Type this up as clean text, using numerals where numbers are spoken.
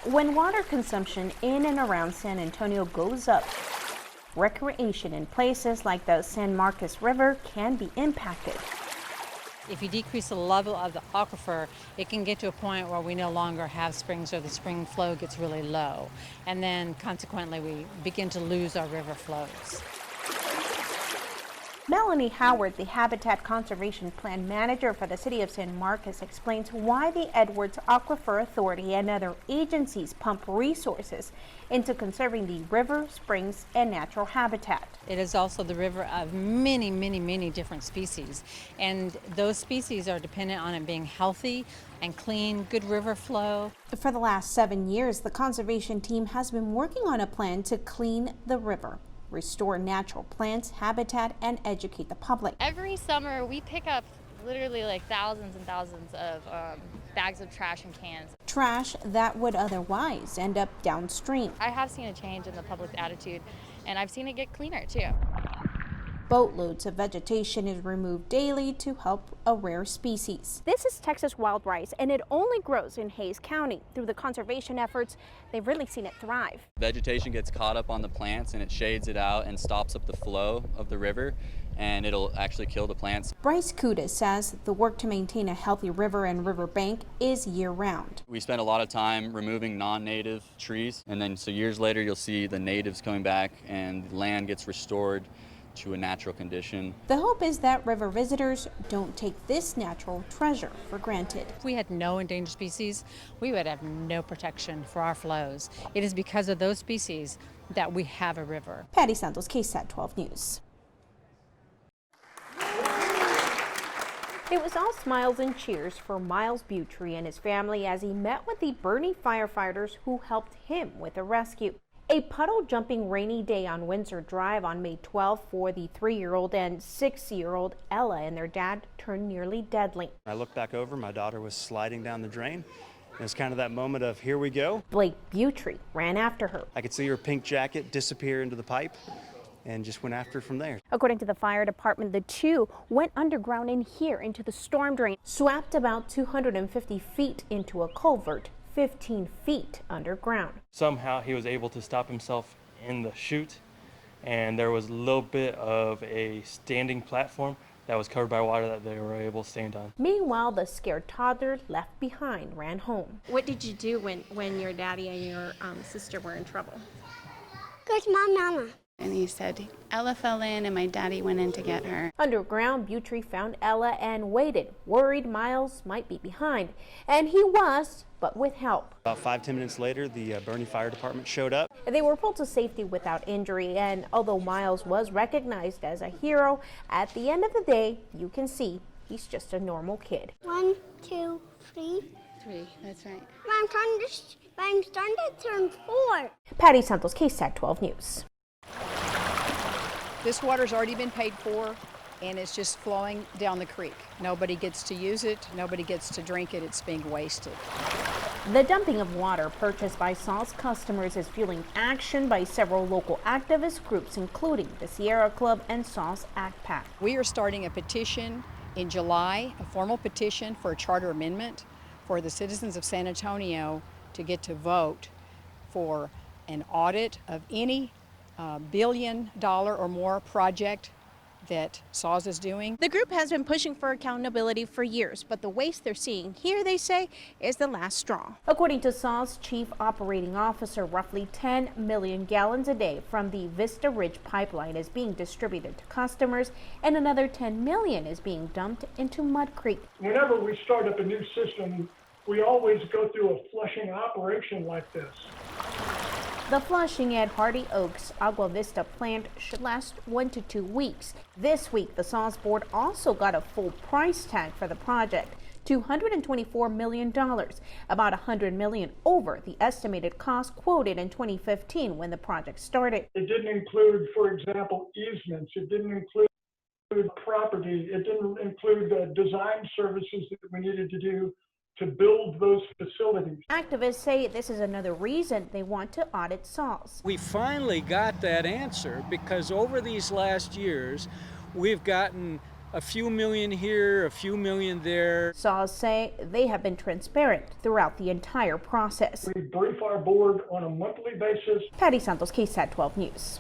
When water consumption in and around San Antonio goes up, recreation in places like the San Marcos River can be impacted. If you decrease the level of the aquifer, it can get to a point where we no longer have springs or the spring flow gets really low. And then consequently, we begin to lose our river flows. Melanie Howard, the Habitat Conservation Plan Manager for the City of San Marcos, explains why the Edwards Aquifer Authority and other agencies pump resources into conserving the river, springs, and natural habitat. It is also the river of many, many, many different species. And those species are dependent on it being healthy and clean, good river flow. For the last 7 years, the conservation team has been working on a plan to clean the river, restore natural plants, habitat, and educate the public. Every summer we pick up literally like thousands and thousands of bags of trash and cans. Trash that would otherwise end up downstream. I have seen a change in the public's attitude, and I've seen it get cleaner too. Boatloads of vegetation is removed daily to help a rare species. This is Texas wild rice, and it only grows in Hays County. Through the conservation efforts, they've really seen it thrive. Vegetation gets caught up on the plants and it shades it out and stops up the flow of the river, and it'll actually kill the plants. Bryce Kudas says the work to maintain a healthy river and riverbank is year-round. We spend a lot of time removing non-native trees, and then so years later you'll see the natives coming back and the land gets restored to a natural condition. The hope is that river visitors don't take this natural treasure for granted. If we had no endangered species, we would have no protection for our flows. It is because of those species that we have a river. Patty Santos, KSAT 12 News. It was all smiles and cheers for Miles Butry and his family as he met with the Boerne firefighters who helped him with the rescue. A puddle-jumping rainy day on Windsor Drive on May 12 for the 3-year-old and 6-year-old Ella and their dad turned nearly deadly. I looked back over, my daughter was sliding down the drain. It was kind of that moment of, here we go. Blake Butry ran after her. I could see her pink jacket disappear into the pipe and just went after her from there. According to the fire department, the two went underground in here into the storm drain, swept about 250 feet into a culvert 15 feet underground. Somehow he was able to stop himself in the chute, and there was a little bit of a standing platform that was covered by water that they were able to stand on. Meanwhile, the scared toddler left behind ran home. What did you do when your daddy and your sister were in trouble? Go to my mama. And he said, Ella fell in and my daddy went in to get her. Underground, Butry found Ella and waited, worried Miles might be behind. And he was, but with help. About 5-10 minutes later, the Boerne Fire Department showed up. They were pulled to safety without injury, and although Miles was recognized as a hero, at the end of the day, you can see he's just a normal kid. 1, 2, 3. 3, that's right. I'm starting to turn 4. Patty Santos, KSAT 12 News. This water's already been paid for, and it's just flowing down the creek. Nobody gets to use it. Nobody gets to drink it. It's being wasted. The dumping of water purchased by SAW's customers is fueling action by several local activist groups, including the Sierra Club and SAW's ACTPAC. We are starting a petition in July, a formal petition for a charter amendment for the citizens of San Antonio to get to vote for an audit of any $1 billion or more project that SAWS is doing. The group has been pushing for accountability for years, but the waste they're seeing here, they say, is the last straw. According to SAWS Chief Operating Officer, roughly 10 million gallons a day from the Vista Ridge pipeline is being distributed to customers, and another 10 million is being dumped into Mud Creek. Whenever we start up a new system, we always go through a flushing operation like this. The flushing at Hardy Oaks Agua Vista plant should last 1 to 2 weeks. This week, the SAWS board also got a full price tag for the project, $224 million, about $100 million over the estimated cost quoted in 2015 when the project started. It didn't include, for example, easements. It didn't include property. It didn't include the design services that we needed to do to build those facilities. Activists say this is another reason they want to audit SAWS. We finally got that answer because over these last years, we've gotten a few million here, a few million there. Saws say they have been transparent throughout the entire process. We brief our board on a monthly basis. Patty Santos, KSAT 12 News.